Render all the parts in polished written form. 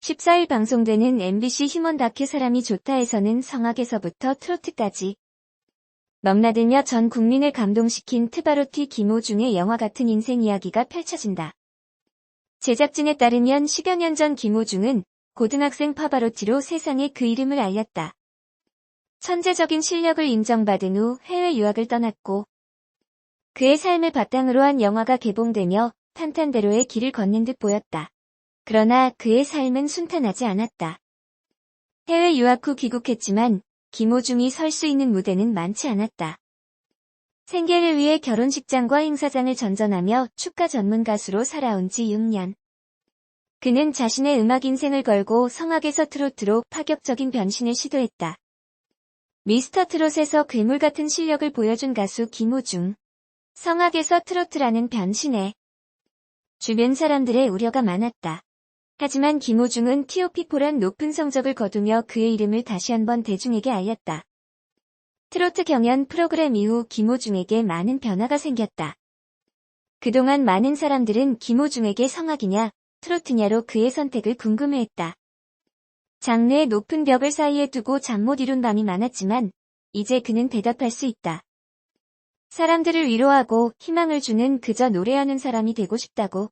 14일 방송되는 MBC 휴먼 다큐 사람이 좋다에서는 성악에서부터 트로트까지 넘나들며 전 국민을 감동시킨 트바로티 김호중의 영화 같은 인생 이야기가 펼쳐진다. 제작진에 따르면 10여 년 전 김호중은 고등학생 파바로티로 세상에 그 이름을 알렸다. 천재적인 실력을 인정받은 후 해외 유학을 떠났고 그의 삶을 바탕으로 한 영화가 개봉되며 탄탄대로의 길을 걷는 듯 보였다. 그러나 그의 삶은 순탄하지 않았다. 해외 유학 후 귀국했지만 김호중이 설 수 있는 무대는 많지 않았다. 생계를 위해 결혼식장과 행사장을 전전하며 축가 전문 가수로 살아온 지 6년. 그는 자신의 음악 인생을 걸고 성악에서 트로트로 파격적인 변신을 시도했다. 미스터 트롯에서 괴물 같은 실력을 보여준 가수 김호중. 성악에서 트로트라는 변신에 주변 사람들의 우려가 많았다. 하지만 김호중은 TOP4란 높은 성적을 거두며 그의 이름을 다시 한번 대중에게 알렸다. 트로트 경연 프로그램 이후 김호중에게 많은 변화가 생겼다. 그동안 많은 사람들은 김호중에게 성악이냐, 트로트냐로 그의 선택을 궁금해했다. 장르의 높은 벽을 사이에 두고 잠 못 이룬 밤이 많았지만 이제 그는 대답할 수 있다. 사람들을 위로하고 희망을 주는 그저 노래하는 사람이 되고 싶다고.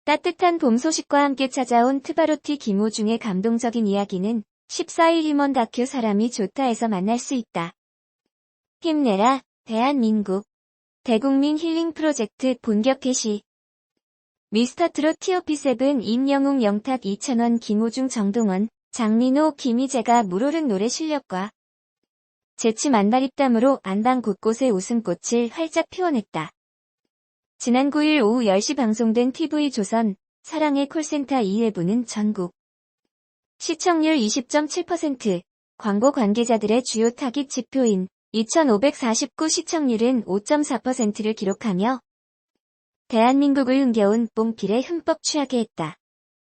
따뜻한 봄 소식과 함께 찾아온 트바로티 김호중의 감동적인 이야기는 14일 휴먼 다큐 사람이 좋다에서 만날 수 있다. 힘내라, 대한민국. 대국민 힐링 프로젝트 본격 개시. 미스터 트롯 TOP7 임영웅 영탁 이찬원 김호중 정동원, 장민호 김희재가 물오른 노래 실력과 재치 만발입담으로 안방 곳곳에 웃음꽃을 활짝 피워냈다. 지난 9일 오후 10시 방송된 TV조선 사랑의 콜센터 2회부는 전국 시청률 20.7%, 광고 관계자들의 주요 타깃 지표인 2549 시청률은 5.4%를 기록하며 대한민국을 흥겨운 뽕필에 흠뻑 취하게 했다.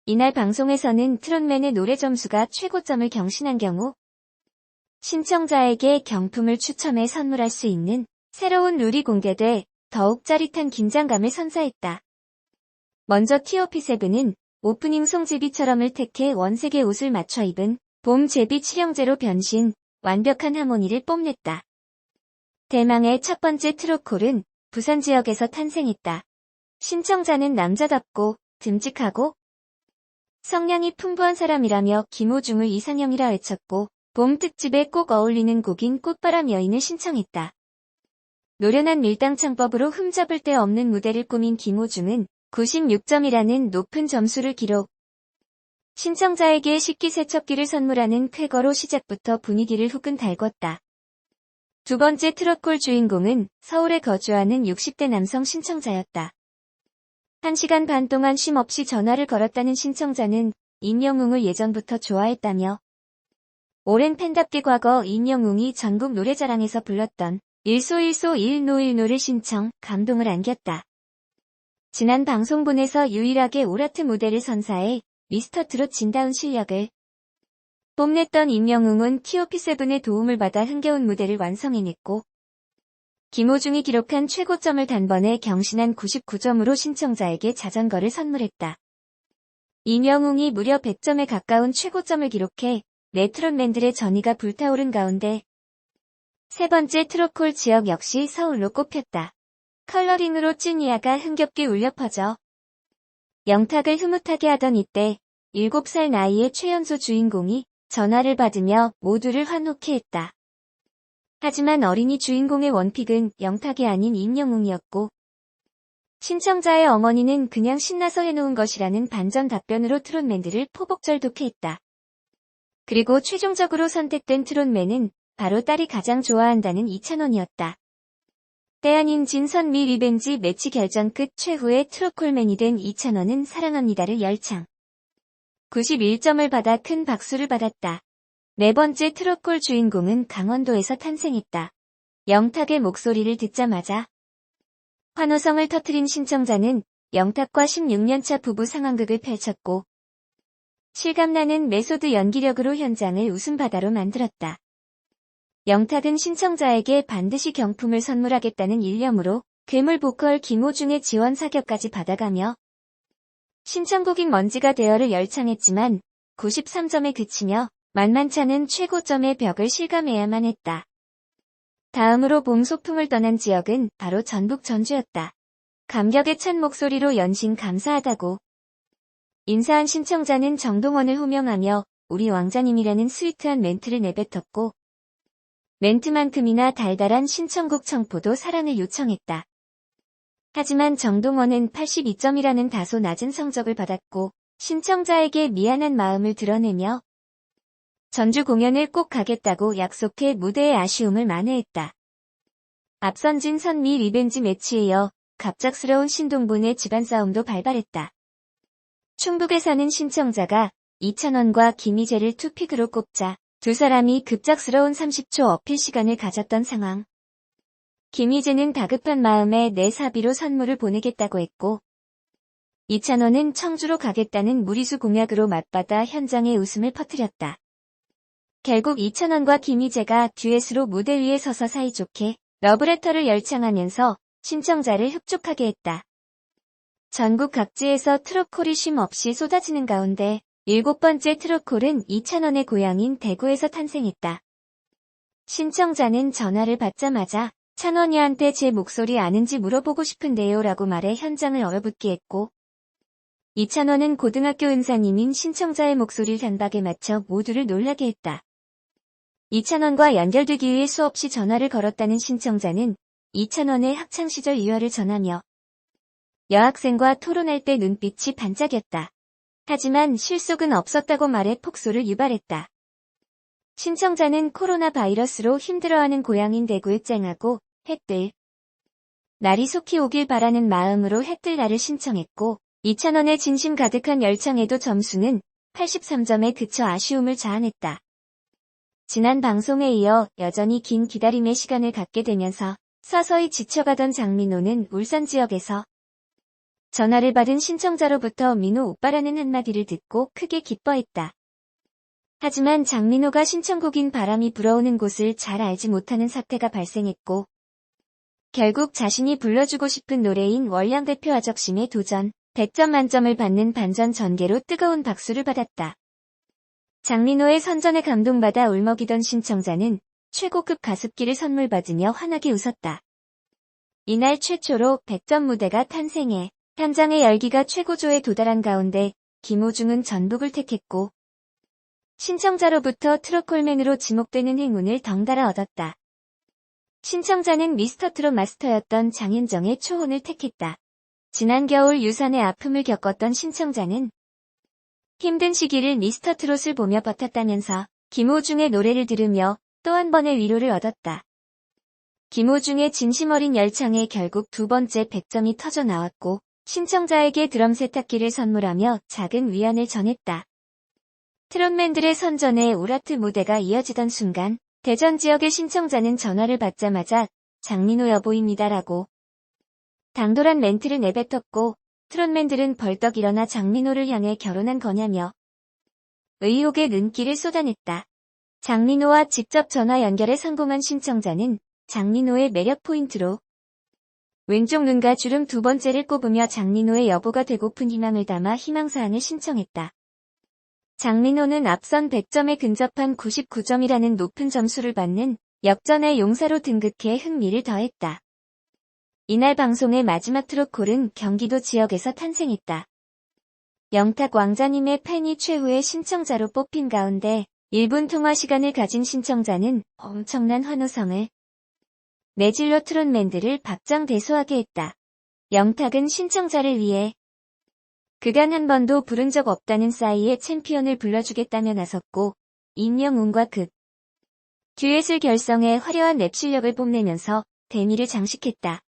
이날 방송에서는 트롯맨의 노래 점수가 최고점을 경신한 경우 신청자에게 경품을 추첨해 선물할 수 있는 새로운 룰이 공개돼 더욱 짜릿한 긴장감을 선사했다. 먼저 TOP7은 오프닝 송 제비처럼을 택해 원색의 옷을 맞춰 입은 봄 제비 칠형제로 변신, 완벽한 하모니를 뽐냈다. 대망의 첫 번째 트롯콜은 부산 지역에서 탄생했다. 신청자는 남자답고 듬직하고 성량이 풍부한 사람이라며 김호중을 이상형이라 외쳤고 봄 특집에 꼭 어울리는 곡인 꽃바람 여인을 신청했다. 노련한 밀당 창법으로 흠잡을 데 없는 무대를 꾸민 김호중은 96점이라는 높은 점수를 기록. 신청자에게 식기세척기를 선물하는 쾌거로 시작부터 분위기를 후끈 달궜다. 두 번째 트롯콜 주인공은 서울에 거주하는 60대 남성 신청자였다. 1시간 반 동안 쉼 없이 전화를 걸었다는 신청자는 임영웅을 예전부터 좋아했다며 오랜 팬답게 과거 임영웅이 전국 노래자랑에서 불렀던 일소일소 일노일노를 신청, 감동을 안겼다. 지난 방송분에서 유일하게 오라트 무대를 선사해 미스터 트롯 진다운 실력을 뽐냈던 임영웅은 TOP7의 도움을 받아 흥겨운 무대를 완성해냈고 김호중이 기록한 최고점을 단번에 경신한 99점으로 신청자에게 자전거를 선물했다. 임영웅이 무려 100점에 가까운 최고점을 기록해 트롯맨들의 전의가 불타오른 가운데 세 번째 트롯콜 지역 역시 서울로 꼽혔다. 컬러링으로 찐이야가 흥겹게 울려 퍼져 영탁을 흐뭇하게 하던 이때 7살 나이의 최연소 주인공이 전화를 받으며 모두를 환호케 했다. 하지만 어린이 주인공의 원픽은 영탁이 아닌 임영웅이었고 신청자의 어머니는 그냥 신나서 해놓은 것이라는 반전 답변으로 트롯맨들을 포복절독해 했다. 그리고 최종적으로 선택된 트롯맨은 바로 딸이 가장 좋아한다는 이찬원이었다. 때 아닌 진선 미 리벤지 매치 결정 끝 최후의 트롯콜맨이 된 이찬원은 사랑합니다를 열창. 91점을 받아 큰 박수를 받았다. 네 번째 트롯콜 주인공은 강원도에서 탄생했다. 영탁의 목소리를 듣자마자 환호성을 터뜨린 신청자는 영탁과 16년차 부부 상황극을 펼쳤고 실감나는 메소드 연기력으로 현장을 웃음바다로 만들었다. 영탁은 신청자에게 반드시 경품을 선물하겠다는 일념으로 괴물 보컬 김호중의 지원 사격까지 받아가며 신청곡인 먼지가 되어를 열창했지만 93점에 그치며 만만찮은 최고점의 벽을 실감해야만 했다. 다음으로 봄 소풍을 떠난 지역은 바로 전북 전주였다. 감격에 찬 목소리로 연신 감사하다고 인사한 신청자는 정동원을 호명하며 우리 왕자님이라는 스위트한 멘트를 내뱉었고 멘트만큼이나 달달한 신청곡 청포도 사랑을 요청했다. 하지만 정동원은 82점이라는 다소 낮은 성적을 받았고 신청자에게 미안한 마음을 드러내며 전주 공연을 꼭 가겠다고 약속해 무대의 아쉬움을 만회했다. 앞선진 선미 리벤지 매치에 이어 갑작스러운 신동본의 집안 싸움도 발발했다. 충북에 사는 신청자가 이찬원과 김희재를 투픽으로 꼽자 두 사람이 급작스러운 30초 어필 시간을 가졌던 상황. 김희재는 다급한 마음에 내 사비로 선물을 보내겠다고 했고 이찬원은 청주로 가겠다는 무리수 공약으로 맞받아 현장에 웃음을 퍼뜨렸다. 결국 이찬원과 김희재가 듀엣으로 무대 위에 서서 사이좋게 러브레터를 열창하면서 신청자를 흡족하게 했다. 전국 각지에서 트롯콜이 쉼 없이 쏟아지는 가운데 7번째 트롯콜은 이찬원의 고향인 대구에서 탄생했다. 신청자는 전화를 받자마자 찬원이한테 제 목소리 아는지 물어보고 싶은데요 라고 말해 현장을 얼어붙게 했고 이찬원은 고등학교 은사님인 신청자의 목소리를 단박에 맞춰 모두를 놀라게 했다. 이찬원과 연결되기 위해 수없이 전화를 걸었다는 신청자는 이찬원의 학창시절 일화를 전하며 여학생과 토론할 때 눈빛이 반짝였다. 하지만 실속은 없었다고 말해 폭소를 유발했다. 신청자는 코로나 바이러스로 힘들어하는 고향인 대구에 쨍하고 해뜰 날이 속히 오길 바라는 마음으로 해뜰 날을 신청했고 이찬원의 진심 가득한 열창에도 점수는 83점에 그쳐 아쉬움을 자아냈다. 지난 방송에 이어 여전히 긴 기다림의 시간을 갖게 되면서 서서히 지쳐가던 장민호는 울산 지역에서 전화를 받은 신청자로부터 민호 오빠라는 한마디를 듣고 크게 기뻐했다. 하지만 장민호가 신청곡인 바람이 불어오는 곳을 잘 알지 못하는 사태가 발생했고 결국 자신이 불러주고 싶은 노래인 월량대표 아적심에 도전 100점 만점을 받는 반전 전개로 뜨거운 박수를 받았다. 장민호의 선전에 감동받아 울먹이던 신청자는 최고급 가습기를 선물 받으며 환하게 웃었다. 이날 최초로 100점 무대가 탄생해 현장의 열기가 최고조에 도달한 가운데 김호중은 전북을 택했고 신청자로부터 트롯콜맨으로 지목되는 행운을 덩달아 얻었다. 신청자는 미스터트롯 마스터였던 장윤정의 초혼을 택했다. 지난 겨울 유산의 아픔을 겪었던 신청자는 힘든 시기를 미스터트롯을 보며 버텼다면서 김호중의 노래를 들으며 또 한 번의 위로를 얻었다. 김호중의 진심 어린 열창에 결국 두 번째 100점이 터져 나왔고 신청자에게 드럼 세탁기를 선물하며 작은 위안을 전했다. 트롯맨들의 선전에 우라트 무대가 이어지던 순간 대전 지역의 신청자는 전화를 받자마자 장민호 여보입니다라고 당돌한 멘트를 내뱉었고 트롯맨들은 벌떡 일어나 장민호를 향해 결혼한 거냐며 의혹의 눈길을 쏟아냈다. 장민호와 직접 전화 연결에 성공한 신청자는 장민호의 매력 포인트로 왼쪽 눈과 주름 두 번째를 꼽으며 장민호의 여보가 되고픈 희망을 담아 희망사항을 신청했다. 장민호는 앞선 100점에 근접한 99점이라는 높은 점수를 받는 역전의 용사로 등극해 흥미를 더했다. 이날 방송의 마지막 트롯콜은 경기도 지역에서 탄생했다. 영탁 왕자님의 팬이 최후의 신청자로 뽑힌 가운데 1분 통화 시간을 가진 신청자는 엄청난 환호성을 내질러 트롯맨들을 박장대소하게 했다. 영탁은 신청자를 위해 그간 한 번도 부른 적 없다는 싸이의 챔피언을 불러주겠다며 나섰고 임영웅과 듀엣을 결성해 화려한 랩 실력을 뽐내면서 대미를 장식했다.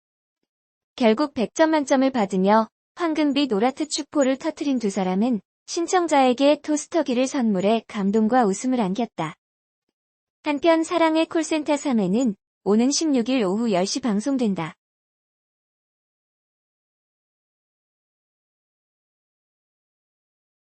결국 100점 만점을 받으며 황금빛 오라트 축포를 터뜨린 두 사람은 신청자에게 토스터기를 선물해 감동과 웃음을 안겼다. 한편 사랑의 콜센터 3회는 오는 16일 오후 10시 방송된다.